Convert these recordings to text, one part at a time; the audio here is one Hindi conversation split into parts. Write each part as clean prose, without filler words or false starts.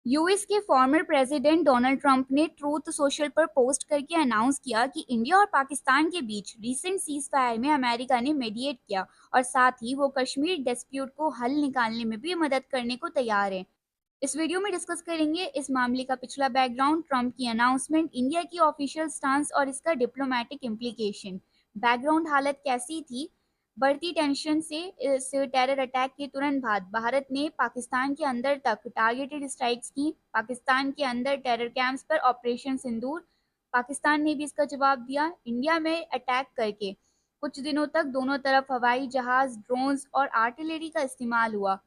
यूएस के फॉर्मर प्रेसिडेंट डोनाल्ड ट्रंप ने ट्रूथ सोशल पर पोस्ट करके अनाउंस किया कि इंडिया और पाकिस्तान के बीच रीसेंट सीज फायर में अमेरिका ने मीडिएट किया और साथ ही वो कश्मीर डिस्प्यूट को हल निकालने में भी मदद करने को तैयार है। इस वीडियो में डिस्कस करेंगे इस मामले का पिछला बैकग्राउंड, ट्रंप की अनाउंसमेंट, इंडिया की ऑफिशियल स्टांस और इसका डिप्लोमेटिक इम्प्लीकेशन। बैकग्राउंड हालत कैसी थी? बढ़ती टेंशन से इस टेरर अटैक के तुरंत बाद भारत ने पाकिस्तान के अंदर तक टारगेटेड स्ट्राइक्स की। पाकिस्तान के अंदर टेरर कैंप्स पर ऑपरेशन सिंदूर। पाकिस्तान ने भी इसका जवाब दिया इंडिया में अटैक करके। कुछ दिनों तक दोनों तरफ हवाई जहाज, ड्रोन्स और आर्टिलरी का इस्तेमाल हुआ।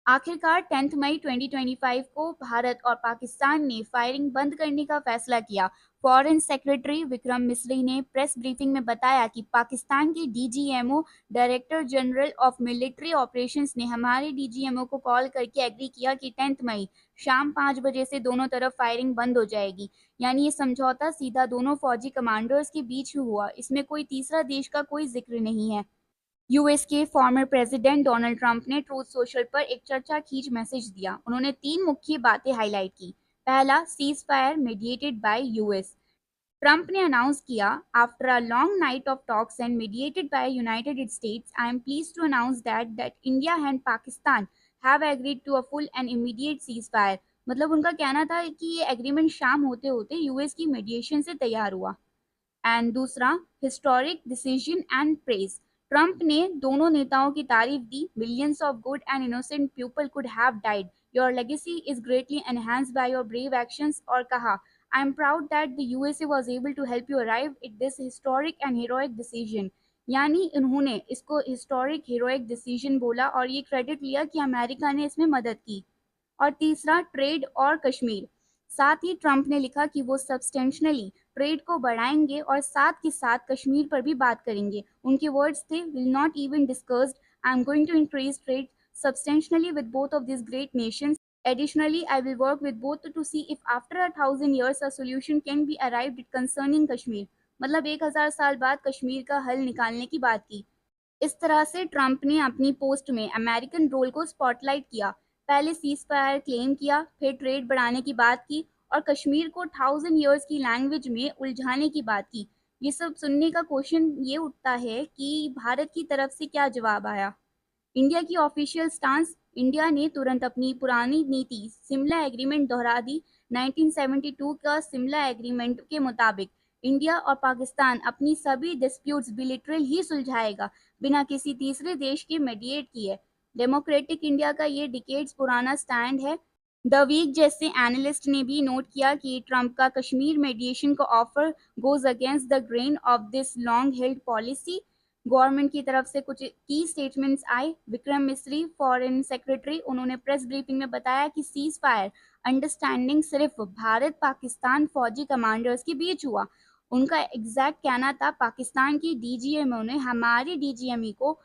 आखिरकार 10 मई 2025 को भारत और पाकिस्तान ने फायरिंग बंद करने का फैसला किया। फॉरेन सेक्रेटरी विक्रम मिस्री ने प्रेस ब्रीफिंग में बताया कि पाकिस्तान के DGMO, director general of military operations ने हमारे डीजीएमओ को कॉल करके एग्री किया कि 10 मई शाम 5 बजे से दोनों तरफ फायरिंग बंद हो जाएगी। यानी ये समझौता सीधा दोनों फौजी कमांडर्स के बीच ही हुआ, इसमें कोई तीसरा देश का कोई जिक्र नहीं है। यूएस के फॉर्मर प्रेसिडेंट डोनाल्ड ट्रंप ने ट्रूथ सोशल पर एक चर्चा खींच मैसेज दिया। उन्होंने तीन मुख्य बातें हाईलाइट की। पहला, ceasefire mediated by US. Trump ने अनाउंस किया, after a long night of talks and mediated by United States, I am pleased to announce that India and Pakistan have agreed to a full and immediate ceasefire. मतलब उनका कहना था कि ये एग्रीमेंट शाम होते होते यूएस की मीडिएशन से तैयार हुआ। एंड दूसरा, historic decision and praise. Trump ने दोनों नेताओं की तारीफ दी। Millions of good and innocent people could have died, your legacy is greatly enhanced by your brave actions. और कहा, I am proud that the USA was able to help you arrive at this historic and heroic decision. यानी उन्होंने इसको हिस्टोरिक हीरोइक डिसीजन बोला और ये क्रेडिट लिया कि अमेरिका ने इसमें मदद की। और तीसरा, ट्रेड और कश्मीर। साथ ही ट्रंप ने लिखा कि वो सब्सटेंशनली ट्रेड को बढ़ाएंगे और साथ के साथ कश्मीर पर भी बात करेंगे। उनके वर्ड्स थे, will not even discussed, I am going to increase trade substantially with both of these great nations. Additionally, I will work with both to see if after 1,000 years a solution can be arrived at concerning Kashmir. मतलब 1000 साल बाद कश्मीर का हल निकालने की बात की। इस तरह से ट्रंप ने अपनी पोस्ट में अमेरिकन रोल को स्पॉटलाइट किया। पहले सीज फायर क्लेम किया, फिर ट्रेड बढ़ाने की बात की और कश्मीर को 1000 years की लैंग्वेज में उलझाने की बात की। ये सब सुनने का क्वेश्चन ये उठता है कि भारत की तरफ से क्या जवाब आया। इंडिया की ऑफिशियल स्टांस। इंडिया ने तुरंत अपनी पुरानी नीति सिमला एग्रीमेंट दोहरा दी। 1972 का सिमला एग्रीमेंट के मुताबिक इंडिया और पाकिस्तान अपनी सभी डिस्प्यूट्स बिलिटरल ही सुलझाएगा, बिना किसी तीसरे देश के मीडिएट किए। डेमोक्रेटिक इंडिया का ये डिकेड्स पुराना स्टैंड है। द वीक जैसे एनालिस्ट ने भी नोट किया कि ट्रंप का कश्मीर मेडिएशन का offer goes against the grain of this long held policy. Government की तरफ से कुछ की स्टेटमेंट्स आए। विक्रम मिस्री, फॉरेन सेक्रेटरी, उन्होंने प्रेस ब्रीफिंग में बताया कि सीज फायर अंडरस्टैंडिंग सिर्फ भारत पाकिस्तान फौजी कमांडर्स के बीच हुआ। उनका एग्जैक्ट कहना था, पाकिस्तान की डीजीएमओ ने हमारी डीजीएमई को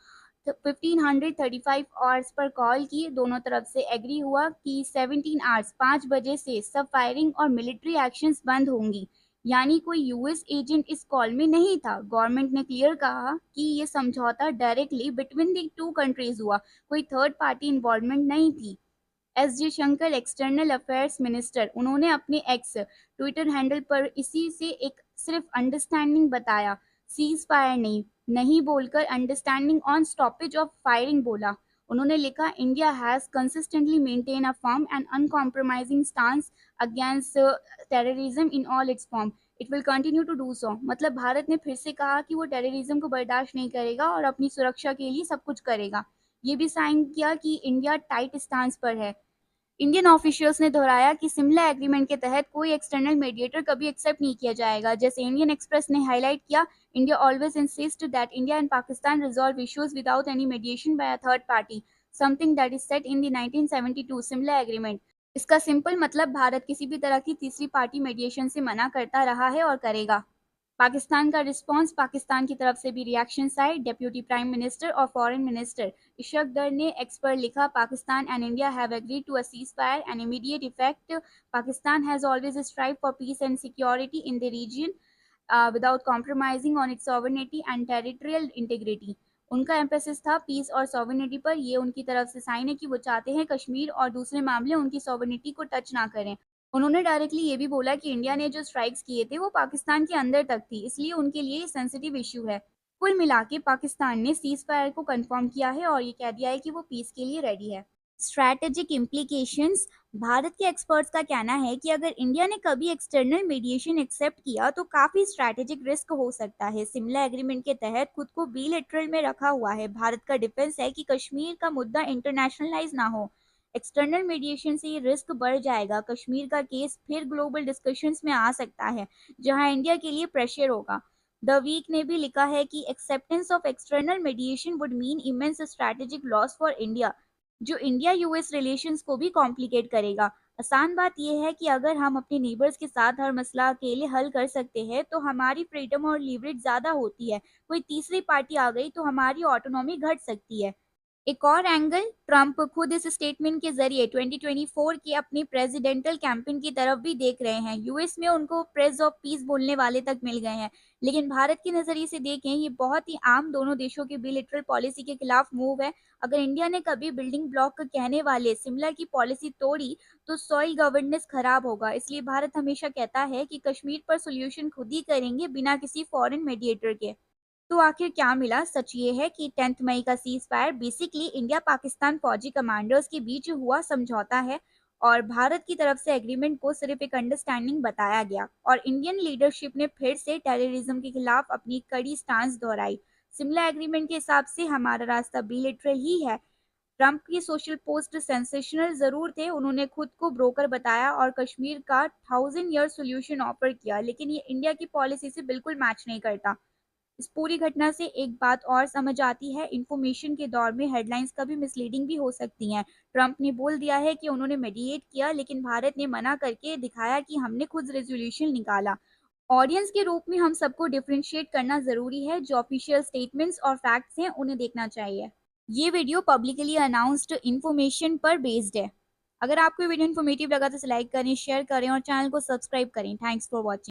1535 आवर्स पर कॉल की। दोनों तरफ से एग्री हुआ कि 17 आवर्स 5 बजे से सब फायरिंग और मिलिट्री एक्शंस बंद होंगी। यानी कोई यूएस एजेंट इस कॉल में नहीं था। गवर्नमेंट ने क्लियर कहा कि ये समझौता directly between the two countries हुआ, कोई थर्ड पार्टी इन्वॉल्वमेंट नहीं थी। एस जे शंकर, एक्सटर्नल अफेयर्स मिनिस्टर, उन्होंने अपने एक्स ट्विटर हैंडल पर इसी से एक सिर्फ अंडरस्टैंडिंग बताया, सीज फायर नहीं बोलकर understanding on stoppage of firing बोला। उन्होंने लिखा, India has consistently maintain a firm and uncompromising stance against terrorism in all its form, it will continue to do so. मतलब भारत ने फिर से कहा कि वो टेररिज्म को बर्दाश्त नहीं करेगा और अपनी सुरक्षा के लिए सब कुछ करेगा। ये भी साइन किया कि इंडिया टाइट स्टांस पर है। इंडियन ऑफिशियल्स ने दोहराया कि सिमला एग्रीमेंट के तहत कोई एक्सटर्नल मीडिएटर कभी एक्सेप्ट नहीं किया जाएगा। जैसे इंडियन एक्सप्रेस ने हाईलाइट किया, India always insist that India and Pakistan resolve issues without any mediation by a third party, something that is set in the 1972 Simla agreement. इसका सिंपल मतलब, भारत किसी भी तरह की तीसरी पार्टी मीडिएशन से मना करता रहा है और करेगा। पाकिस्तान का रिस्पांस। पाकिस्तान की तरफ से भी रिएक्शन आए। डेप्यूटी प्राइम मिनिस्टर और फॉरेन मिनिस्टर इशक दर ने एक्स पर लिखा, Pakistan and India have agreed to a ceasefire and immediate effect. Pakistan has always strive for peace and security in the region without compromising on its sovereignty and territorial integrity. उनका एम्फेसिस था पीस और सॉवरेनिटी पर। ये उनकी तरफ से साइन है कि वो चाहते हैं कश्मीर और दूसरे मामले उनकी सॉवरेनिटी को टच ना करें। उन्होंने डायरेक्टली ये भी बोला कि इंडिया ने जो स्ट्राइक्स किए थे वो पाकिस्तान के अंदर तक थी, इसलिए उनके लिए ये सेंसिटिव इश्यू है। कुल मिला के पाकिस्तान ने सीज फायर को कंफर्म किया है और ये कह दिया है कि वो पीस के लिए रेडी है। Strategic implications. भारत के एक्सपर्ट्स का कहना है कि अगर इंडिया ने कभी एक्सटर्नल मीडिएशन एक्सेप्ट किया तो काफी स्ट्रैटेजिक रिस्क हो सकता है। शिमला एग्रीमेंट के तहत खुद को बिलेटरल में रखा हुआ है। भारत का डिफेंस है कि कश्मीर का मुद्दा इंटरनेशनलाइज ना हो। एक्सटर्नल मीडिएशन से ये रिस्क बढ़ जाएगा। कश्मीर का केस फिर ग्लोबल डिस्कशंस में आ सकता है, जहां इंडिया के लिए प्रेशर होगा। द वीक ने भी लिखा है कि acceptance of external mediation would mean immense strategic loss for India, जो इंडिया यूएस रिलेशंस को भी कॉम्प्लिकेट करेगा। आसान बात यह है कि अगर हम अपने नेबर्स के साथ हर मसला अकेले हल कर सकते हैं तो हमारी फ्रीडम और लीवरेज ज़्यादा होती है। कोई तीसरी पार्टी आ गई तो हमारी ऑटोनॉमी घट सकती है। एक और एंगल, ट्रंप खुद इस स्टेटमेंट के जरिए 2024 के अपने प्रेसिडेंटल कैंपेन की तरफ भी देख रहे हैं। यूएस में उनको प्रेस ऑफ पीस बोलने वाले तक मिल गए हैं। लेकिन भारत के नजरिए से देखें, ये बहुत ही आम दोनों देशों की बिलेटरल पॉलिसी के खिलाफ मूव है। अगर इंडिया ने कभी बिल्डिंग ब्लॉक कहने वाले शिमला की पॉलिसी तोड़ी तो सॉइल गवर्नेंस खराब होगा। इसलिए भारत हमेशा कहता है कि कश्मीर पर सोल्यूशन खुद ही करेंगे, बिना किसी फॉरेन मीडिएटर के। तो आखिर क्या मिला? सच ये है कि 10 मई का cease fire basically India Pakistan फौजी कमांडर्स के बीच हुआ समझौता है और भारत की तरफ से एग्रीमेंट को सिर्फ एक अंडरस्टैंडिंग बताया गया और इंडियन लीडरशिप ने फिर से टेररिज्म के खिलाफ अपनी कड़ी स्टांस दोहराई। शिमला एग्रीमेंट के हिसाब से हमारा रास्ता बिलेटरल ही है। ट्रंप की सोशल पोस्ट सेंसेशनल जरूर थे, उन्होंने खुद को ब्रोकर बताया और कश्मीर का 1000 ईयर सोल्यूशन ऑफर किया, लेकिन ये इंडिया की पॉलिसी से बिल्कुल मैच नहीं करता। इस पूरी घटना से एक बात और समझ आती है, इंफॉर्मेशन के दौर में हेडलाइंस कभी मिसलीडिंग भी हो सकती हैं। ट्रंप ने बोल दिया है कि उन्होंने मेडिएट किया, लेकिन भारत ने मना करके दिखाया कि हमने खुद रेजोल्यूशन निकाला। ऑडियंस के रूप में हम सबको डिफरेंशिएट करना जरूरी है। जो ऑफिशियल स्टेटमेंट्स और फैक्ट्स हैं उन्हें देखना चाहिए। ये वीडियो पब्लिकली अनाउंस्ड इंफॉर्मेशन पर बेस्ड है। अगर आपको ये वीडियो इन्फॉर्मेटिव लगा तो इसे लाइक करें, शेयर करें और चैनल को सब्सक्राइब करें। Thanks for watching.